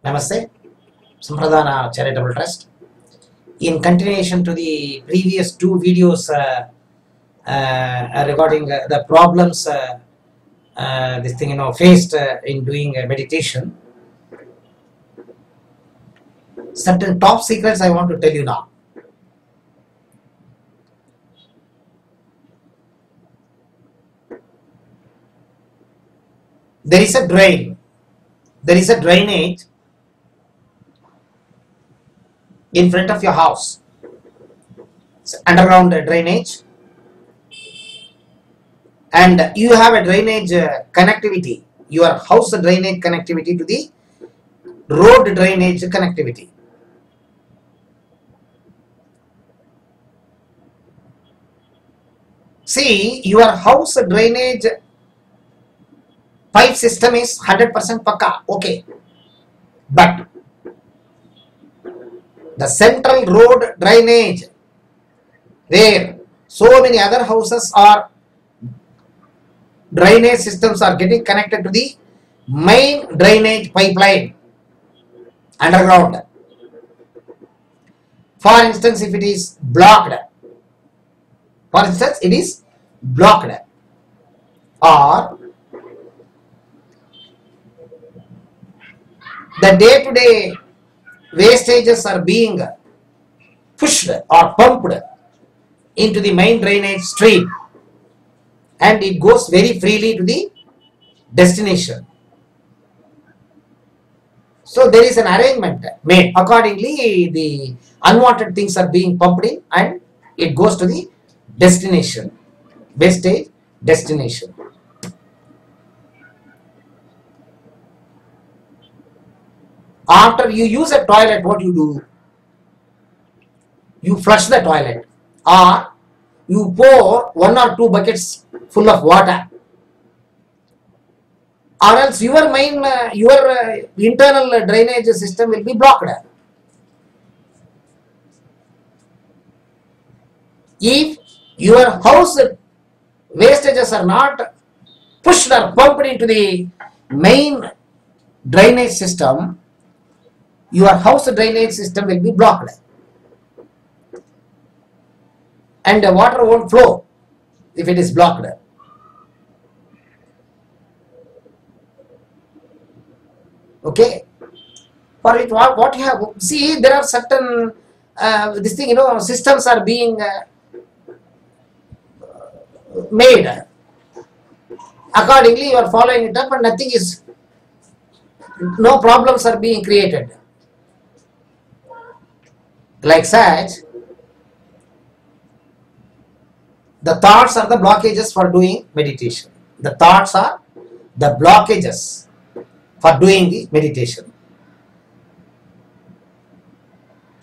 Namaste, Sampradana Charitable Trust. In continuation to the previous two videos regarding the problems faced in doing meditation, certain top secrets I want to tell you now. There is a drain. There is a drainage in front of your house. It's underground drainage, and you have a drainage connectivity. Your house drainage connectivity to the road drainage connectivity. See, your house drainage pipe system is 100% pakka, okay, but the central road drainage, where so many other houses or drainage systems are getting connected to the main drainage pipeline underground. For instance, if it is blocked, or the day-to-day wastages are being pushed or pumped into the main drainage stream, and it goes very freely to the destination. So there is an arrangement made. Accordingly, the unwanted things are being pumped in and it goes to the destination, wastage destination. After you use a toilet, what you do? You flush the toilet, or you pour 1 or 2 buckets full of water, or else your internal drainage system will be blocked. If your house wastages are not pushed or pumped into the main drainage system, your house drainage system will be blocked and the water won't flow if it is blocked. Okay, for it, what you have, see, there are certain systems are being made. Accordingly, you are following it up and no problems are being created. Like such, the thoughts are the blockages for doing meditation. The thoughts are the blockages for doing the meditation.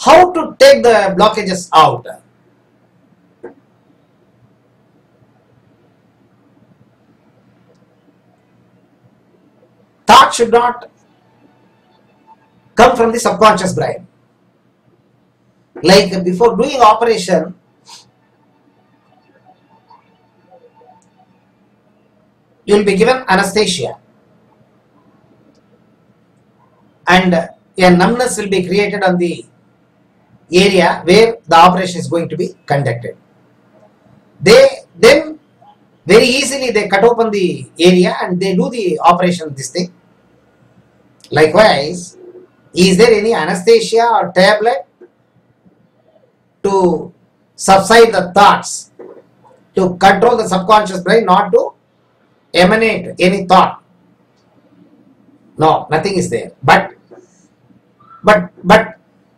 How to take the blockages out? Thought should not come from the subconscious brain. Like before doing operation, you will be given anesthesia and a numbness will be created on the area where the operation is going to be conducted. Then very easily they cut open the area and they do the operation, this thing. Likewise, is there any anesthesia or tablet to subside the thoughts, to control the subconscious brain not to emanate any thought? No, nothing is there. But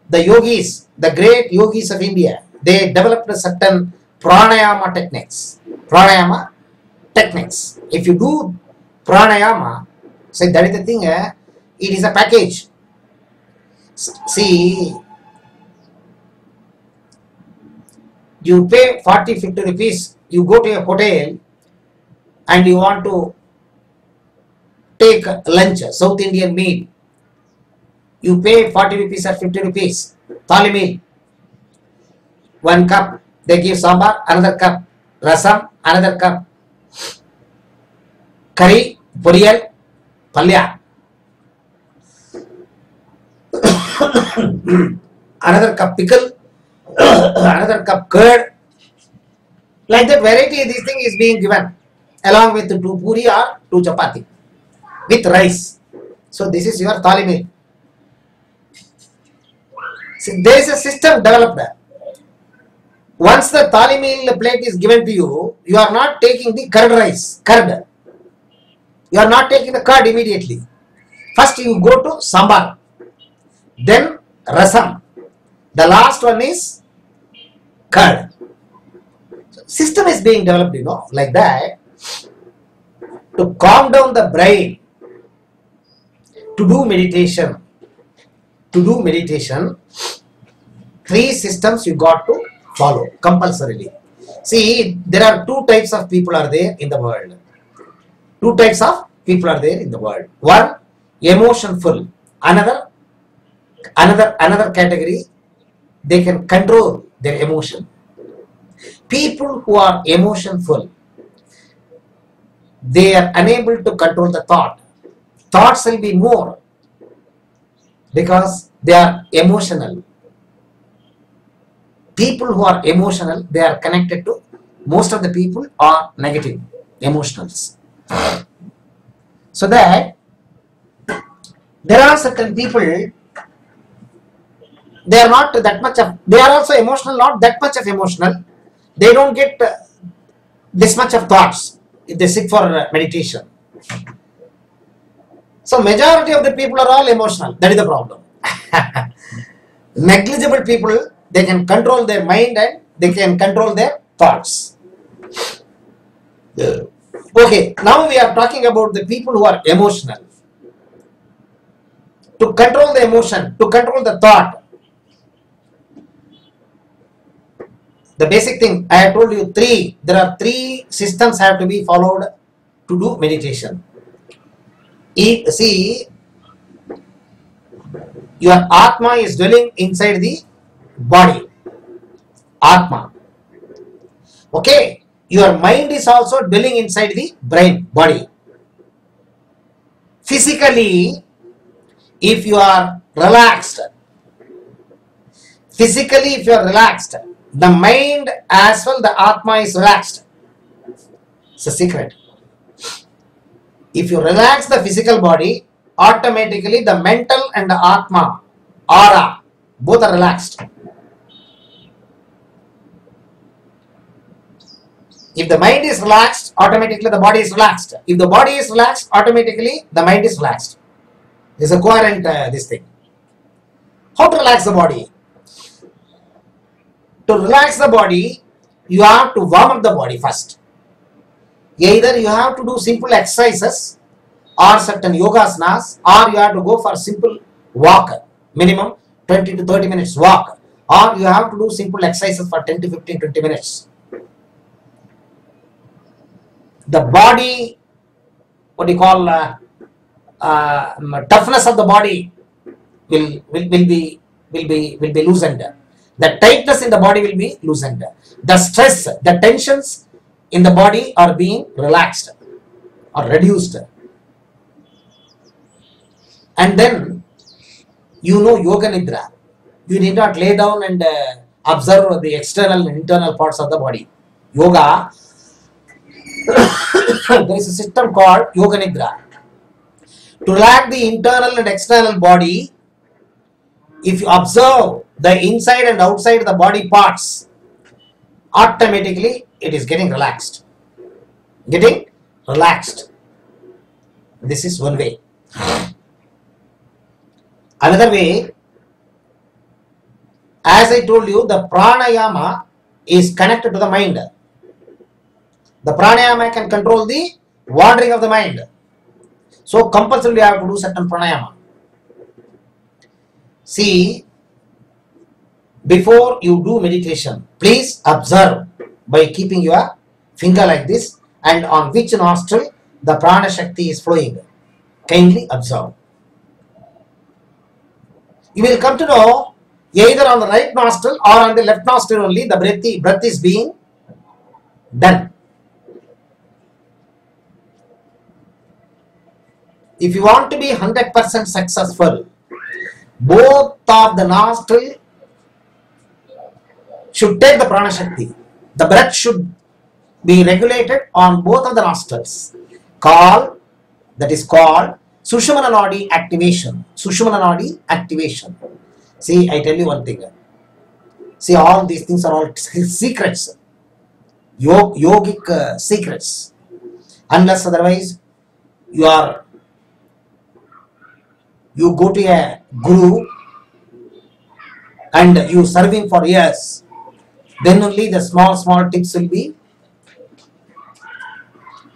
the yogis, the great yogis of India, they developed certain pranayama techniques. If you do pranayama, say that is the thing, it is a package. See, you pay 40-50 rupees, you go to a hotel and you want to take lunch, South Indian meal. You pay 40 rupees or 50 rupees, thali meal. 1 cup, they give sambar, another cup, rasam, another cup, curry, poriyal, palya. another cup pickle, another cup curd. Like that variety, this thing is being given along with two puri or two chapati with rice. So this is your thali meal. See, there is a system developed. Once the thali meal plate is given to you, you are not taking the curd rice, curd. You are not taking the curd immediately. First you go to sambar, then rasam. The last one is curd. So system is being developed, like that, to calm down the brain, to do meditation. To do meditation, 3 systems you got to follow compulsorily. See, there are 2 types of people are there in the world. 2 types of people are there in the world. One, emotionful. Another category, they can control their emotion. People who are emotionful, they are unable to control the thought. Thoughts will be more because they are emotional. People who are emotional, they are connected to, most of the people are negative, emotionals. So that there are certain people, they are not that much of, they are also emotional, not that much of emotional. They don't get this much of thoughts if they sit for meditation. So majority of the people are all emotional. That is the problem. Negligible people, they can control their mind and they can control their thoughts. Okay, now we are talking about the people who are emotional. To control the emotion, to control the thought, the basic thing, I have told you 3. There are 3 systems have to be followed to do meditation. See, your Atma is dwelling inside the body. Atma. Okay. Your mind is also dwelling inside the brain, body. Physically, if you are relaxed, the mind as well, the Atma is relaxed. It's a secret. If you relax the physical body, automatically the mental and the Atma, aura, both are relaxed. If the mind is relaxed, automatically the body is relaxed. If the body is relaxed, automatically the mind is relaxed. This is a coherent this thing. How to relax the body? To relax the body, you have to warm up the body first. Either you have to do simple exercises or certain yogasanas, or you have to go for simple walk, minimum 20 to 30 minutes walk, or you have to do simple exercises for 10 to 15, 20 minutes. The body, what do you call, toughness of the body will be loosened. The tightness in the body will be loosened. The stress, the tensions in the body are being relaxed or reduced. And then, yoga nidra. You need not lay down and observe the external and internal parts of the body. Yoga, there is a system called yoga nidra. To relax the internal and external body, if you observe the inside and outside the body parts, automatically it is getting relaxed. Getting relaxed. This is one way. Another way, as I told you, the pranayama is connected to the mind. The pranayama can control the wandering of the mind. So compulsorily you have to do certain pranayama. See, before you do meditation, please observe by keeping your finger like this and on which nostril the prana shakti is flowing. Kindly observe. You will come to know either on the right nostril or on the left nostril only the breath is being done. If you want to be 100% successful, Both of the nostril should take the prana shakti. The breath should be regulated on both of the nostrils. That is called Sushumna Nadi activation. Sushumna Nadi activation. See, I tell you one thing. See, all these things are all secrets. Yogic secrets. Unless otherwise, you go to a guru and you serving for years, then only the small tips will be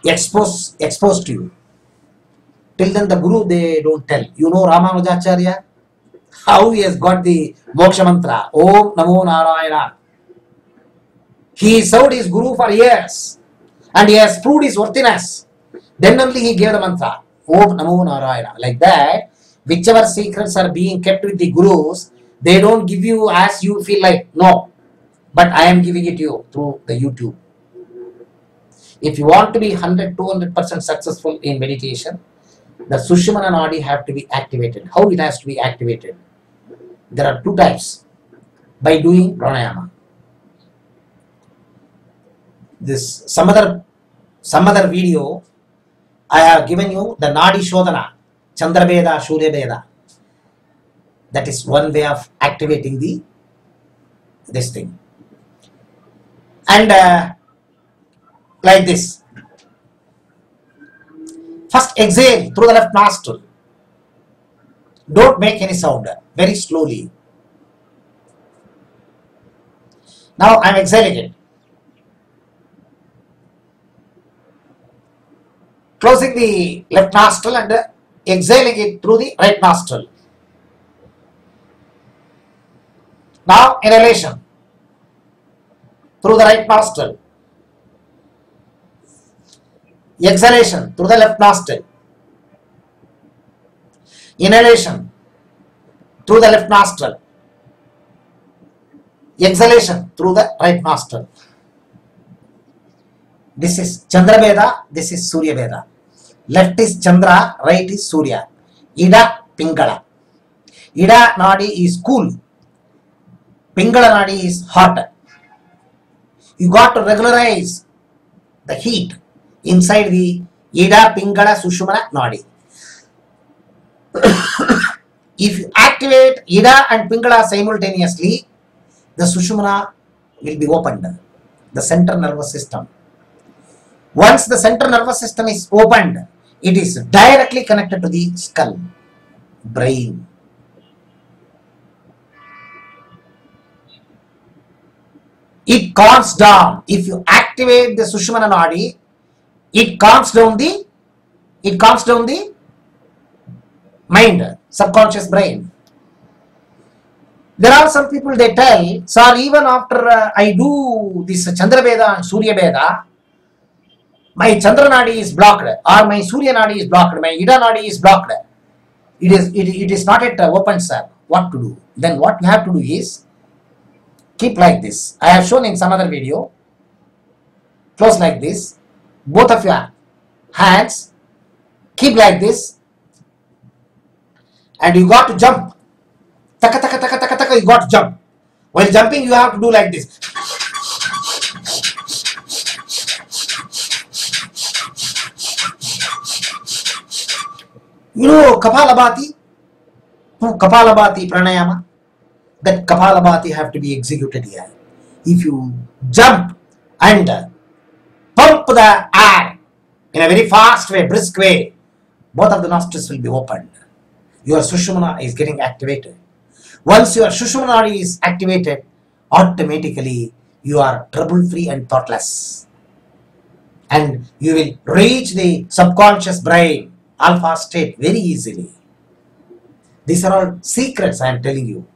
exposed to you. Till then the guru, they don't tell. You know Ramanujacharya, how he has got the moksha mantra, Om Namo Narayana. He served his guru for years and he has proved his worthiness. Then only he gave the mantra, Om Namo Narayana. Like that, whichever secrets are being kept with the gurus, they don't give you as you feel like. No, but I am giving it to you through the YouTube. If you want to be 100-200% successful in meditation, the Sushumna Nadi have to be activated. How it has to be activated? There are two types. By doing pranayama. This some other video I have given you the Nadi Shodhana, Chandra Veda, Surya Veda. That is one way of activating this thing. And like this. First exhale through the left nostril. Don't make any sound. Very slowly. Now I am exhaling it. Closing the left nostril and exhaling it through the right nostril. Now inhalation through the right nostril. Exhalation through the left nostril. Inhalation through the left nostril. Exhalation through the right nostril. This is Chandra Veda, this is Surya Veda. Left is Chandra, right is Surya. Ida, Pingala. Ida Nadi is cool. Pingala Nadi is hot. You got to regularize the heat inside the Ida, Pingala, Sushumna Nadi. If you activate Ida and Pingala simultaneously, the Sushumna will be opened. The central nervous system. Once the central nervous system is opened, it is directly connected to the skull, brain. It calms down. If you activate the Sushumna Nadi, it calms down the mind, subconscious brain. There are some people, they tell, sir, even after I do this Chandra Veda and Surya Veda, my Chandra Nadi is blocked or my Surya Nadi is blocked, my Ida Nadi is blocked. It is not yet open, sir. What to do? Then what you have to do is keep like this. I have shown in some other video. Close like this. Both of your hands. Keep like this. And you got to jump. Taka taka taka taka taka, you got to jump. While jumping, you have to do like this. You know Kapalabhati? Kapalabhati pranayama. That Kapalabhati have to be executed here. If you jump and pump the air in a very fast way, brisk way, both of the nostrils will be opened. Your Sushumna is getting activated. Once your Sushumna is activated, automatically you are trouble-free and thoughtless. And you will reach the subconscious brain, alpha state, very easily. These are all secrets I am telling you.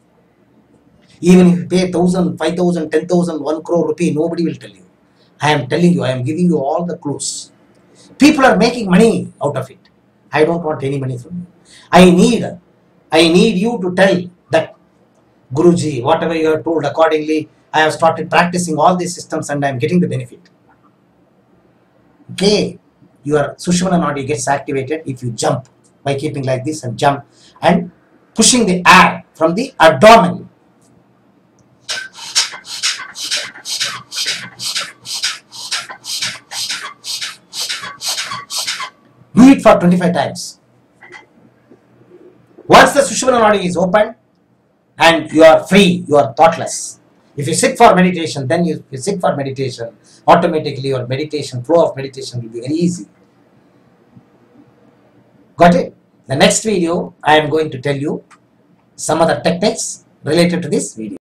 Even if you pay 1,000, 5,000, 10,000, 1 crore rupee, nobody will tell you. I am telling you, I am giving you all the clues. People are making money out of it. I don't want any money from you. I need you to tell that, Guruji, whatever you are told, accordingly, I have started practicing all these systems and I am getting the benefit. Okay, your Sushumna Nadi gets activated if you jump by keeping like this and jump and pushing the air from the abdomen. Do it for 25 times. Once the Sushumna Nadi is open and you are free, you are thoughtless. If you sit for meditation, then you sit for meditation, automatically your meditation, flow of meditation will be very easy. Got it? The next video I am going to tell you some other techniques related to this video.